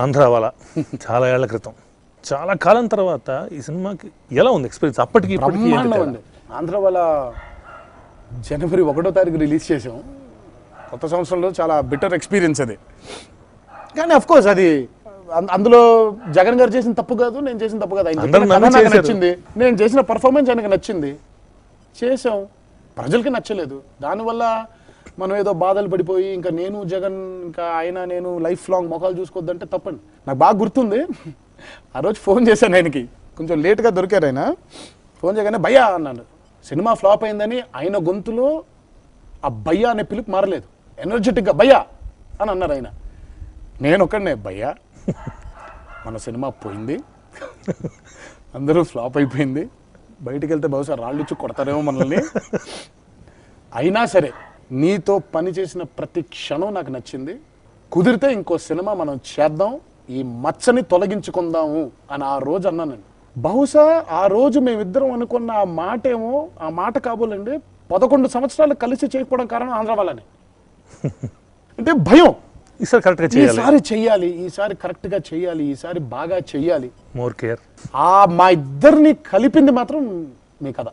ఆంధ్రావాల చాలా ఏళ్ల క్రితం, చాలా కాలం తర్వాత ఈ సినిమాకి ఎలా ఉంది ఎక్స్పీరియన్స్? అప్పటికి ఇప్పటికి ఉంది. ఆంధ్రావాల జనవరి 1వ తారీఖు రిలీజ్ చేసాం. కొత్త సంవత్సరంలో చాలా బెటర్ ఎక్స్పీరియన్స్ అది. కానీ అఫ్ కోర్స్ అది అందులో జగన్ గారు చేసిన తప్పు కాదు, నేను చేసిన తప్పు కాదు. ఆయన నచ్చింది, నేను చేసిన పర్ఫార్మెన్స్ ఆయనకు నచ్చింది, చేసాం. ప్రజలకి నచ్చలేదు. దానివల్ల మనం ఏదో బాధలు పడిపోయి ఇంకా నేను జగన్ ఇంకా ఆయన నేను లైఫ్ లాంగ్ మొఖాలు చూసుకోవద్దంటే తప్పండి. నాకు బాగా గుర్తుంది, ఆ రోజు ఫోన్ చేశాను ఆయనకి, కొంచెం లేట్గా దొరికారు ఆయన. ఫోన్ చేయగానే భయ్యా అన్నాను. సినిమా ఫ్లాప్ అయిందని ఆయన గొంతులో ఆ భయ్యా అనే పిలుపు మారలేదు, ఎనర్జెటిక్గా భయ్యా అని అన్నారు ఆయన. నేను ఒక్కడనే భయ్యా మన సినిమా పోయింది, అందరూ ఫ్లాప్ అయిపోయింది, బయటికి వెళ్తే బహుశా రాళ్ళు ఇచ్చి కొడతారేమో మనల్ని, అయినా సరే నీతో పని చేసిన ప్రతి క్షణం నాకు నచ్చింది, కుదిరితే ఇంకో సినిమా మనం చేద్దాం, ఈ మచ్చని తొలగించుకుందాము అని ఆ రోజు అన్నానండి. బహుశా ఆ రోజు మేమిద్దరం అనుకున్న ఆ మాట ఏమో ఆ మాట కాబోలండి 11 సంవత్సరాలు కలిసి చేయకపోవడం కారణం ఆంధ్రావాలని. అంటే భయం, ఈసారి కరెక్ట్గా చేయాలి, ఈసారి చెయ్యాలి, ఈసారి కరెక్ట్గా చెయ్యాలి, ఈసారి బాగా చెయ్యాలి, మోర్ కేర్. మా ఇద్దరిని కలిపింది మాత్రం మీ కథ.